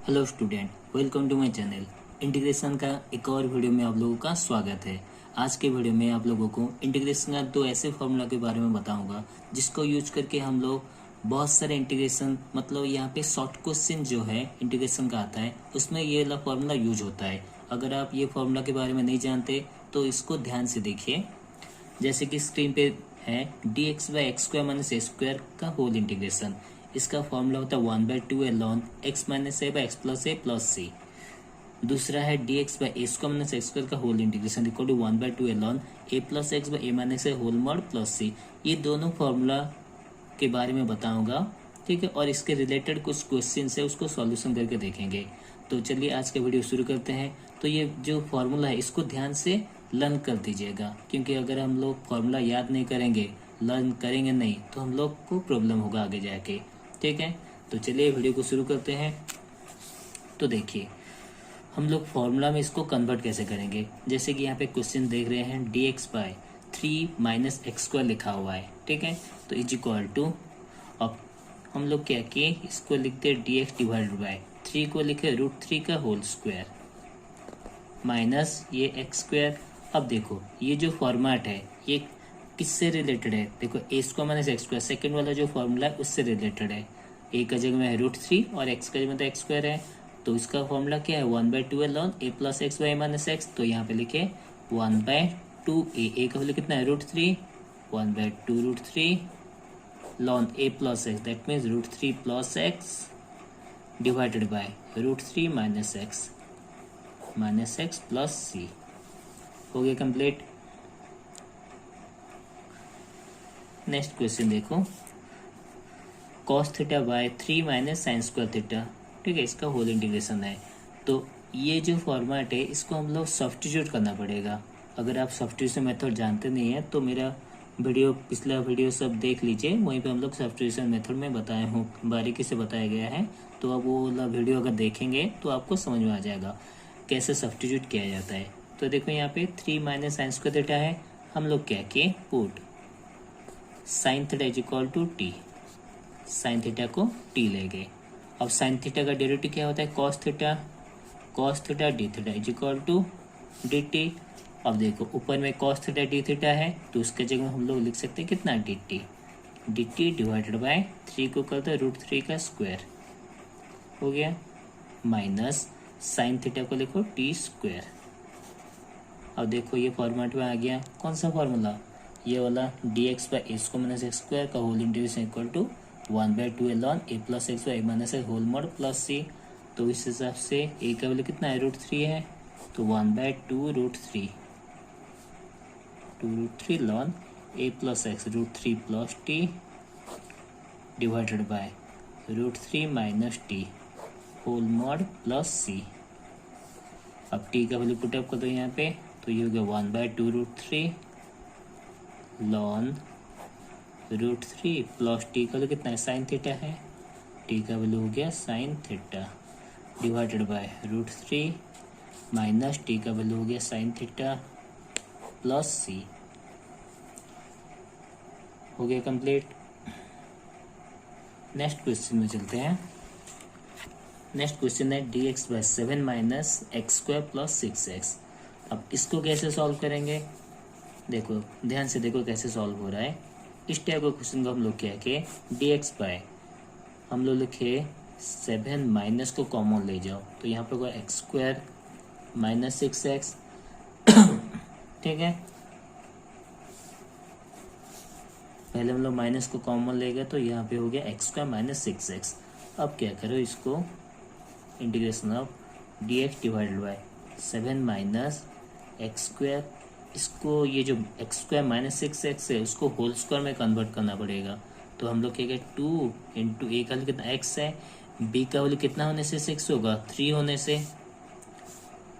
Hello student, welcome to my channel. Integration का एक और वीडियो में आप लोगों का स्वागत है। आज के वीडियो में आप लोगों को इंटीग्रेशन का दो ऐसे फार्मूला के बारे में बताऊंगा जिसको यूज करके हम लोग बहुत सारे इंटीग्रेशन मतलब यहाँ पे शॉर्ट क्वेश्चन जो है इंटीग्रेशन का आता है उसमें ये वाला फार्मूला यूज होता है। अगर आप ये फार्मूला के बारे में नहीं जानते तो इसको ध्यान से देखिए। जैसे कि स्क्रीन पे है D X by X square minus A square का होल इंटीग्रेशन। इसका फॉर्मूला होता है 1/2 ln x minus A by X plus C. दूसरा है D X by A square minus X square का whole integration equal to 1/2 ln A plus X by A minus A whole mod plus C. ये दोनों formula के बारे में बताऊंगा, ठीक है, और इसके रिलेटेड कुछ क्वेश्चन है उसको सॉल्यूशन करके देखेंगे। तो चलिए आज का वीडियो शुरू करते हैं। तो ये जो फॉर्मूला है इसको ध्यान से लर्न कर दीजिएगा, क्योंकि अगर हम लोग फॉर्मूला याद नहीं करेंगे, लर्न करेंगे नहीं, तो हम लोग को प्रॉब्लम होगा आगे जाके, ठीक है। तो चलिए वीडियो को शुरू करते हैं। तो देखिए हम लोग फॉर्मूला में इसको कन्वर्ट कैसे करेंगे। जैसे कि यहाँ पे क्वेश्चन देख रहे हैं D X by 3 minus X square लिखा हुआ है, ठीक है। तो इज इक्वल टू, अब हम लोग क्या किए, इसको लिखते हैं डी एक्स डिवाइडेड बाई 3 को लिखे √3 का होल स्क्वायर माइनस ये एक्स स्क्वायर। अब देखो ये जो फॉर्मेट है ये किससे रिलेटेड है, देखो A square minus X square second वाला जो फॉर्मूला है उससे रिलेटेड है। ए का जगह में है √3 और एक्स का जगह में तो एक्स स्क्वायर है, तो इसका फॉर्मूला क्या है 1/2 ln A plus X by minus x. तो यहाँ पे लिखे 1/2 ए का वैल्यू कितना है √3, 1/2 √3 ln A plus X that means √3 plus X divided by √3 minus X plus C. हो गया कंप्लीट। नेक्स्ट क्वेश्चन देखो, cos theta by 3 minus sine square theta, ठीक है, इसका होल इंटीग्रेशन है। तो ये जो फॉर्मेट है इसको हम लोग सब्स्टिट्यूट करना पड़ेगा। अगर आप सब्स्टिट्यूशन मेथड जानते नहीं है तो मेरा वीडियो पिछला वीडियो सब देख लीजिए, वहीं पे हम लोग सब्स्टिट्यूशन मेथड में बताए हूँ, बारीकी से बताया गया है। तो अब वो वाला वीडियो अगर देखेंगे तो आपको समझ में आ जाएगा कैसे सब्स्टिट्यूट किया जाता है। तो देखो यहाँ पे 3 माइनस साइन स्क्वायर थीटा है, हम लोग क्या किए put sine theta is equal to T, sine theta को टी ले गए। अब साइन थीटा का डेरिवेटिव क्या होता है cos theta D theta is equal to D T. अब देखो ऊपर में कॉस थीटा डी थीटा है तो उसके जगह हम लोग लिख सकते हैं कितना डी टी डिवाइडेड बाय 3 को करते हैं √3 का स्क्वायर, हो गया, माइनस साइन थीटा को लिखो टी स्क्वायर। अब देखो ये फॉर्मेट में आ गया, कौन सा फॉर्मूला, ये वाला D X by A square minus X square का whole integration equal to 1/2 ln A plus X by minus X whole mod plus C. तो इस हिसाब से ए का वैल्यू कितना है √3 है, तो 1/2 √3 ln A plus X √3 plus T divided by √3 minus T whole mod plus C. अब टी का वैल्यू पुटअप कर दो यहाँ पे, तो ये हो गया 1/2 √3 ln √3 प्लस टी का वैल्यू कितना है साइन थीटा है, टी का वैल्यू हो गया sine theta divided by √3 minus T का वैल्यू हो गया साइन थीटा प्लस सी। हो गया कंप्लीट। नेक्स्ट क्वेश्चन में चलते हैं। नेक्स्ट क्वेश्चन है D X by 7 minus X square plus 6x। अब इसको कैसे सॉल्व करेंगे, देखो ध्यान से देखो कैसे सॉल्व हो रहा है। इस टाइप के क्वेश्चन को हम लोग क्या किए, डी एक्स बाय हम लोग लिखे 7 माइनस को कॉमन ले जाओ, तो यहाँ पे होगा एक्स स्क्वायर माइनस 6x, ठीक है। पहले हम लोग माइनस को कॉमन ले गए तो यहाँ पे हो गया एक्स स्क्वायर माइनस 6x। अब क्या करो, इसको integration of D X divided by 7 minus X square, इसको ये जो एक्स स्क्वायर माइनस 6x है उसको होल स्क्वायर में कन्वर्ट करना पड़ेगा। तो हम लोग क्या कहें 2 इंटू ए का वैल्यू कितना x है, बी का वैल्यू कितना होने से 6 होगा 3 होने से,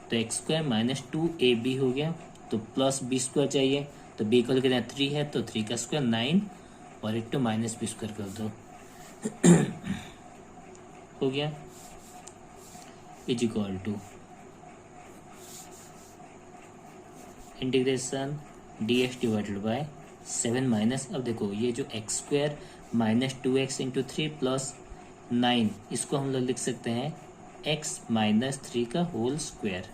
तो एक्स स्क्वायर माइनस 2ab हो गया, तो प्लस बी स्क्वायर चाहिए, तो बी का वैल्यू कितना 3 है, तो 3 का स्क्वायर 9 और 8 माइनस बी स्क्वायर कर दो हो गया is equal to integration D X divided by 7 minus, अब देखो ये जो X square minus 2x into 3 plus 9, इसको हम लोग लिख सकते हैं एक्स माइनस थ्री का whole square,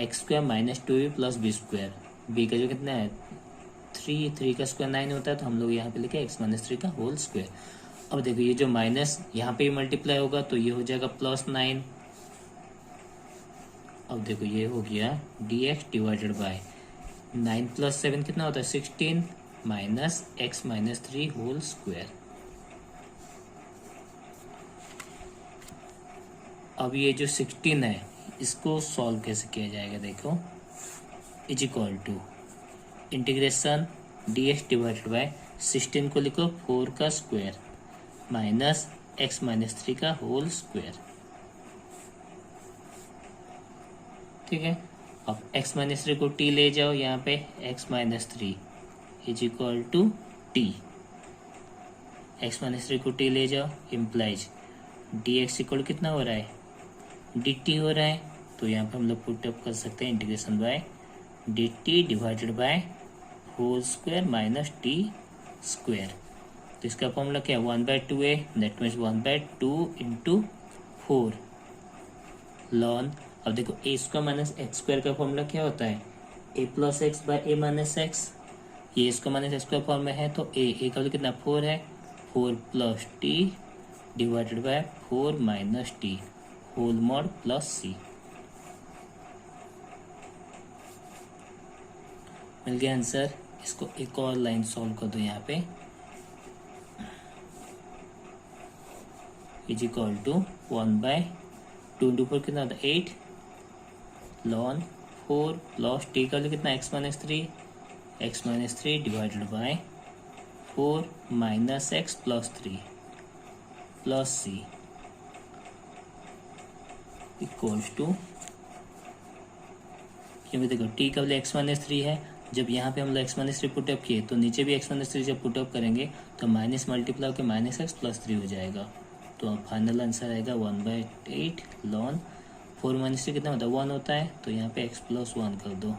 X square minus two B plus B square, B का जो कितना है थ्री, थ्री का स्क्वायर 9 होता है, तो हम लोग यहाँ पे लिखे एक्स माइनस थ्री का होल स्क्वायर। अब देखो ये जो माइनस यहाँ पे मल्टीप्लाई होगा तो ये हो जाएगा +9। अब देखो ये हो गया dx डिवाइडेड बाय 9 + 7 कितना होता है 16 minus X minus three whole square. अब ये जो 16 है इसको सॉल्व कैसे किया जाएगा, देखो is equal to integration dx divided by 16 को लिखो 4 का square minus X minus three का होल स्क्वायर। ठीक है, अब x माइनस थ्री को t ले जाओ यहाँ पे, x minus three is equal to T, X minus three को t ले जाओ इम्प्लाइज dx इक्वल कितना हो रहा है dt हो रहा है, तो यहाँ पे हम लोग पुट अप कर सकते हैं integration by dt divided by whole square minus T square. तो इसका फॉर्मूला क्या है 1/2a, that means 1/2 into 4 lawn. अब देखो A square minus X square का फॉर्मूला क्या होता है ए प्लस एक्स बाय ए माइनस एक्स, ये square minus X square form में है तो ए का वैल्यू कितना 4 है, 4 plus T divided by 4 minus T whole mod plus C. मिल गया आंसर। इसको एक और लाइन सॉल्व कर दो यहाँ पे, इज इक्वल टू 1/2 इंटू 4 कितना होता है 8 लॉन 4 प्लस टी का वैल्यू कितना X minus three divided by 4 minus X plus 3 plus C equals to, क्योंकि देखो टी का वैल्यू एक्स माइनस थ्री है, जब यहाँ पे हम लोग एक्स माइनस थ्री पुटअप किए तो नीचे भी एक्स माइनस थ्री जब पुटअप करेंगे तो माइनस मल्टीप्लाई होकर माइनस एक्स प्लस 3 हो जाएगा। तो अब फाइनल आंसर आएगा 1/8 लॉन 4 माइनस थ्री कितना होता है 1 होता है, तो यहाँ पे x प्लस 1 कर दो,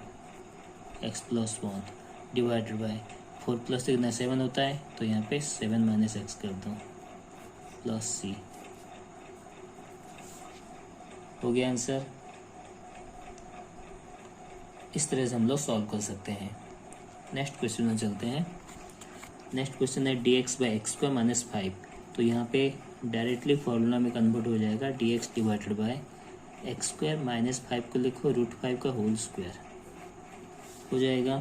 x plus 1 divided by 4 plus 3 कितना 7 होता है, तो यहाँ पे 7 माइनस एक्स कर दो प्लस सी। हो गया आंसर। इस तरह से हम लोग सॉल्व कर सकते हैं। नेक्स्ट क्वेश्चन में चलते हैं। नेक्स्ट क्वेश्चन है dx by X square minus 5, तो यहाँ पे डायरेक्टली फॉर्मूला में कन्वर्ट हो जाएगा dx divided by x square minus 5 को लिखो √5 का होल स्क्वायर हो जाएगा,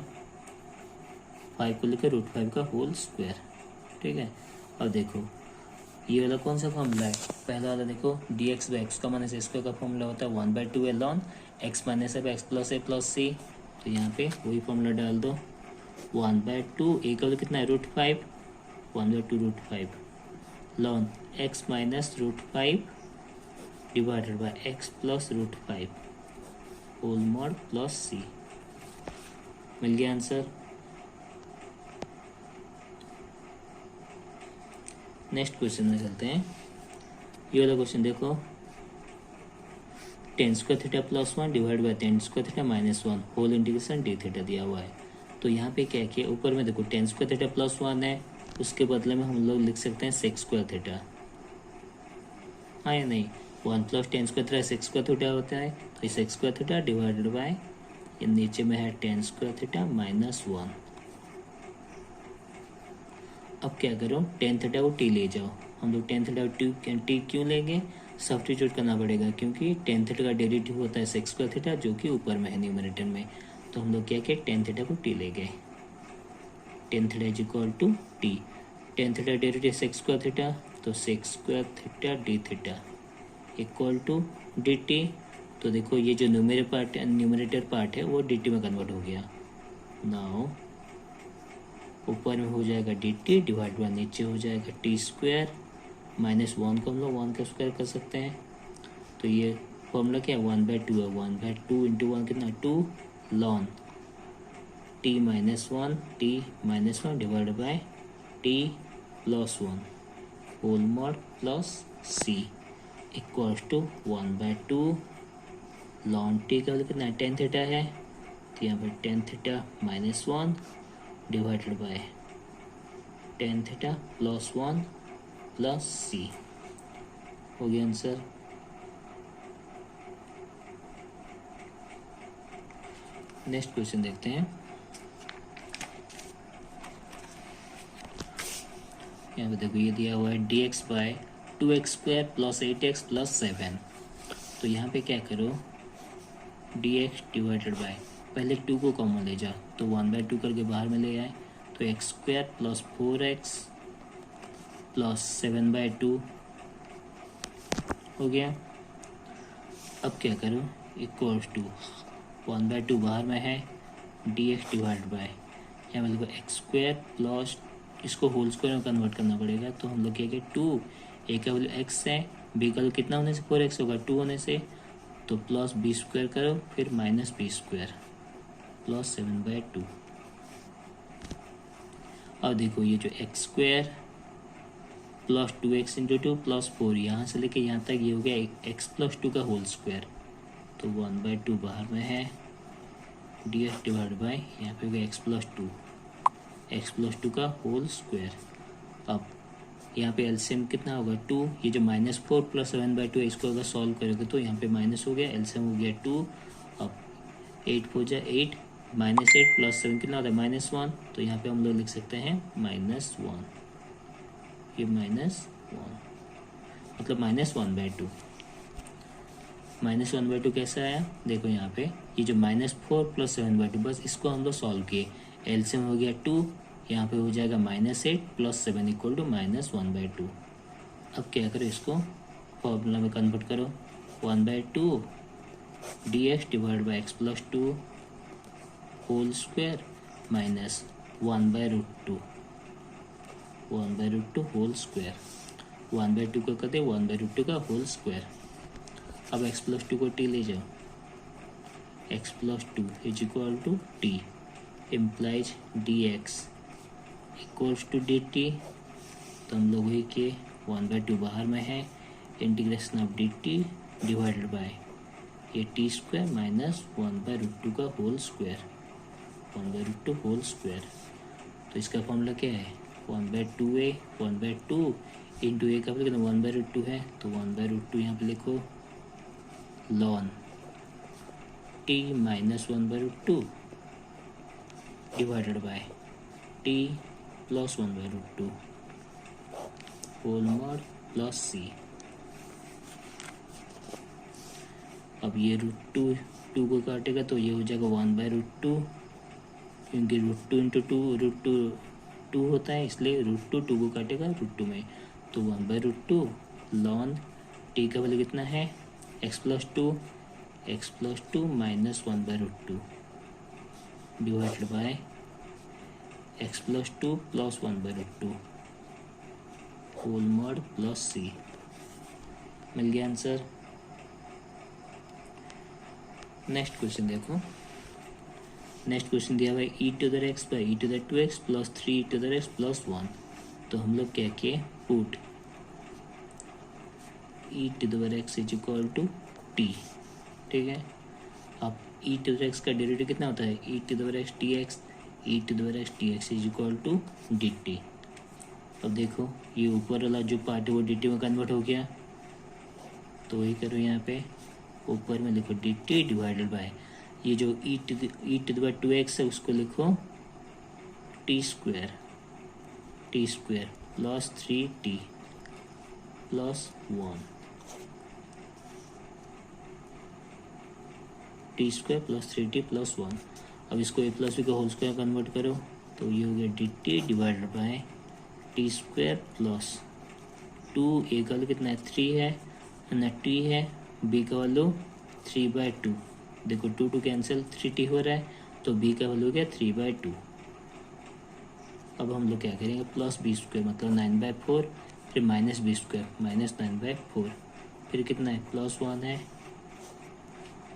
5 को लिखो √5 का होल स्क्वायर। ठीक है, अब देखो ये वाला कौन सा फॉर्मूला है, पहला वाला देखो dx बाई एक्स का माइनस ए स्क्वायर का फॉर्मूला होता है 1/2 लॉन X minus X plus A plus C, तो यहाँ पे वही फॉर्मूला डाल दो 1/2 ए का कितना है √5, 1/2 √5 लॉन X minus √5 divided by X plus √5 whole mod plus C. मिल गया आंसर। नेक्स्ट क्वेश्चन में चलते हैं। ये वाला क्वेश्चन देखो tan square theta plus 1 divide by tan square theta minus 1 whole integration D theta दिया हुआ है। तो यहाँ पे क्या किया, ऊपर में देखो tan स्क्वायर थीटा प्लस 1 है, उसके बदले में हम लोग लिख सकते हैं sec स्क्वायर थीटा, हाँ या नहीं, 1 plus tan square theta sec square theta होता है, तो sec square theta divided by ये नीचे में है tan स्क्वायर थीटा माइनस 1। अब क्या करो tan थीटा को t ले जाओ, हम लोग tan थीटा को t क्यों लेंगे, सब्स्टिट्यूट करना पड़ेगा क्योंकि tan थीटा का डेरिवेटिव होता है sec स्क्वायर थीटा जो कि ऊपर में है न्यूमरेटर में, तो हम लोग क्या किया tan थीटा को t ले गए, tan theta is equal to t, tan theta derivative sec square theta, तो sec square theta d theta equal to dt। तो देखो ये जो न्यूमरेटर पार्ट है वो dt में कन्वर्ट हो गया, नाउ ऊपर में हो जाएगा dt डिवाइड बाय नीचे हो जाएगा t स्क्वायर माइनस 1 को हम लोग 1 का स्क्वायर कर सकते हैं, तो ये फॉर्मूला क्या है 1/2 है, 1/2 इंटू 1 कितना 2 लॉन t minus 1 divide by t plus 1 whole mod plus c equals to 1/2 लॉन t का कितना tan थीटा है, तो यहाँ पर tan theta minus 1 divided by tan theta plus 1 plus c हो गया आंसर। नेक्स्ट क्वेश्चन देखते हैं। यहाँ पे देखो ये दिया हुआ है dx bye 2x² plus 8x plus 7। तो यहाँ पे क्या करो, dx डिवाइडेड बाय, पहले 2 को कॉमन ले जा तो 1/2 करके बाहर में ले आए, तो x² प्लस 4x प्लस 7/2 हो गया। अब क्या करो, इक्वल्स टू 1/2 बाहर में है, dx डिवाइड बाय, यहाँ पे देखो x² प्लस, इसको होल स्क्वायर में कन्वर्ट करना पड़ेगा, तो हम लोग क्या कि 2, ए का वैल्यू x है, b का वैल्यू कितना होने से 4x होगा, 2 होने से, तो प्लस b² करो, फिर माइनस b² प्लस 7/2। अब देखो ये जो x² plus 2x into 2 plus 4, यहाँ से लेके यहाँ तक ये हो गया x प्लस 2 का होल स्क्वायर, तो 1/2 बाहर में है, dx डिवाइड बाय, यहाँ पे हो गया x प्लस 2 का होल स्क्वायर। अब यहाँ पे एलसीएम कितना होगा 2, ये जो -4 प्लस 7/2 है, इसको अगर सॉल्व करोगे तो यहाँ पे माइनस हो गया, एलसीएम हो गया 2। अब 8 4 जा 8, -8 प्लस 7 कितना होता है -1, तो यहाँ पे हम लोग लिख सकते हैं -1, ये -1 मतलब -1/2। -1/2 कैसा आया, देखो यहाँ पे ये जो -4 प्लस 7/2, बस इसको हम लोग सॉल्व किए, एलसीएम हो गया 2, यहाँ पे हो जाएगा -8 प्लस 7 इक्वल टू -1/2। अब क्या करो, इसको फॉर्मूला में कन्वर्ट करो, 1/2 dx divide by x plus 2 whole square minus 1/√2 whole square, 1/2 को कर दे 1/√2 का होल स्क्वायर। अब x प्लस 2 को t ले जाओ, x plus 2 is equal to t implies dx equals to dt, तो हम लोग वही के 1/2 बाहर में है, integration of dt divided bye ये t² माइनस 1/√2 का होल स्क्वायर, 1/√2 होल स्क्वायर। तो इसका फॉर्मूला क्या है, 1/2a 1/2 इंटू ए का कितना 1/√2 है, तो 1/√2 यहाँ पे लिखो ln t minus 1/√2 divided by t plus 1/√2 whole mod plus c। अब ये √2 को काटेगा तो ये हो जाएगा 1/√2, क्योंकि √2 इंटू 2 होता है, इसलिए √2 को काटेगा √2 में, तो 1/√2 ln t का वैल्यू कितना है x plus 2 minus 1/√2 divided by x plus 2 plus 1/√2 whole mod plus c। मिल गया आंसर। नेक्स्ट क्वेश्चन देखो, नेक्स्ट क्वेश्चन दिया हुआ है e⁻x by e⁻2x plus 3e⁻x plus 1। तो हम लोग क्या किए, put e⁻x is equal to t, ठीक है। अब e⁻x का डेरिवेटिव कितना होता है, e⁻x dx is equal to dt। अब देखो ये ऊपर वाला जो पार्ट है वो dt में कन्वर्ट हो गया, तो वही करो, यहाँ पे ऊपर में लिखो dt डिवाइडेड बाय ये जो e⁻2x है उसको लिखो t² plus 3t plus 1 t² plus 3t plus 1। अब इसको a प्लस बी का होल स्क्वायर कन्वर्ट करो, तो ये हो गया dt divided bye t² plus 2, a का वैल्यू कितना है 3 है ना t है, b का वैल्यू 3/2, देखो 2 कैंसिल 3t हो रहा है, तो b का वैल्यू हो गया 3/2। अब हम लोग क्या करेंगे, प्लस b² मतलब 9/4, फिर माइनस b² माइनस 9/4, फिर कितना है प्लस 1 है।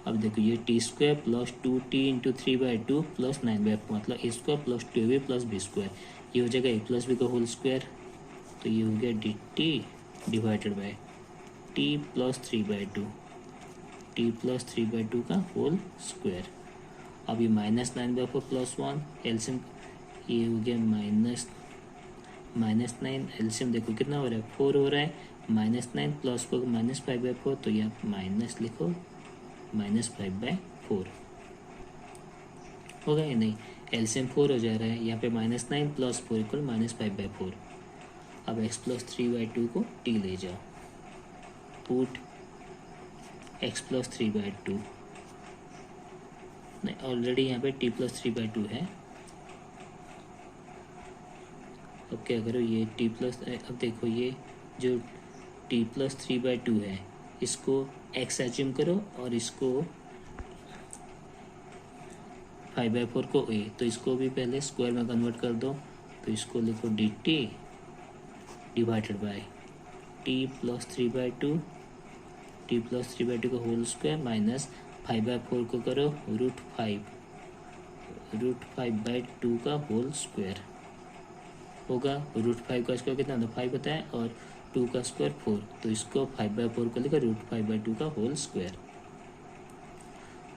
अब देखो ये t² plus 2t into 3/2 plus 9/4 मतलब a² plus 2ab plus b², ये हो जाएगा a प्लस b का होल स्क्वायर, तो ये हो गया dt divided by t plus 3/2 का होल स्क्वायर। अब ये माइनस 9/4 प्लस 1 एलसीएम, ये हो गया माइनस 9, एलसीएम देखो कितना हो रहा है 4 हो रहा है, -9 प्लस को -5/4, तो ये आप माइनस लिखो, -5/4 होगा या नहीं। एलसीएम 4 हो जा रहा है, यहाँ पे -9 प्लस 4 इक्वल -5/4। अब x+3/2 को t ले जाओ, पुट x+3/2, नहीं ऑलरेडी यहाँ पे t+3/2 है। अब क्या करो, ये अब देखो ये जो t+3/2 है इसको x एज्यूम करो और इसको 5/4 को a, तो इसको भी पहले स्क्वायर में कन्वर्ट कर दो। तो इसको लिखो dt डिवाइडेड बाय t+3/2 का होल स्क्वायर माइनस 5/4 को करो √5/2 का होल स्क्वायर होगा। √5 का स्क्वायर कितना होता है, 5 होता है, और 2 का स्क्वायर 4, तो इसको 5/4 को लिखा √5/2 का होल स्क्वायर।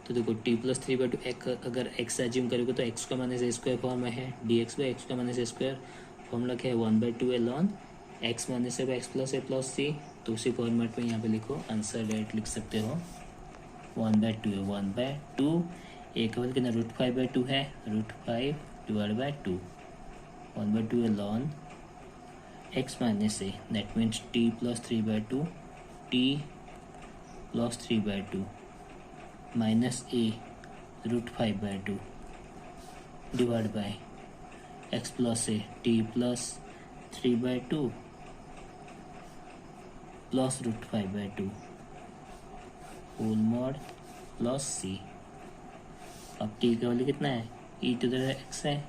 तो देखो t+3/2 अगर x एज्यूम करोगे तो x का माइनस a स्क्वायर फॉर्म में है, dx/x का माइनस a स्क्वायर फॉर्मूला क्या है, 1/2 ln x minus a x plus a plus c। तो उसी फॉर्मेट में यहाँ पे लिखो, आंसर डायरेक्ट लिख सकते हो, 1/2 है, 1/2 a का वैल्यू कितना √5/2 है, √5/2 1/2 ln x minus a, that means t+3/2 minus a √5/2 divide by x plus a t+3/2 plus √5/2 whole mod plus c। अब t का वैल्यू कितना है, e⁻x है,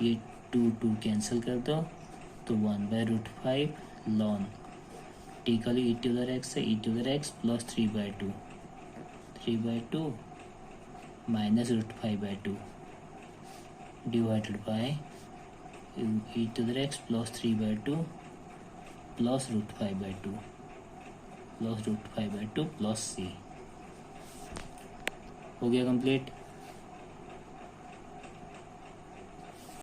ये 2 कैंसिल कर दो, तो 1/√5 ln t का वैल्यू e⁻x है, e⁻x plus 3/2 minus √5/2 divided by e⁻x plus 3/2 plus √5/2 plus c। हो गया कंप्लीट।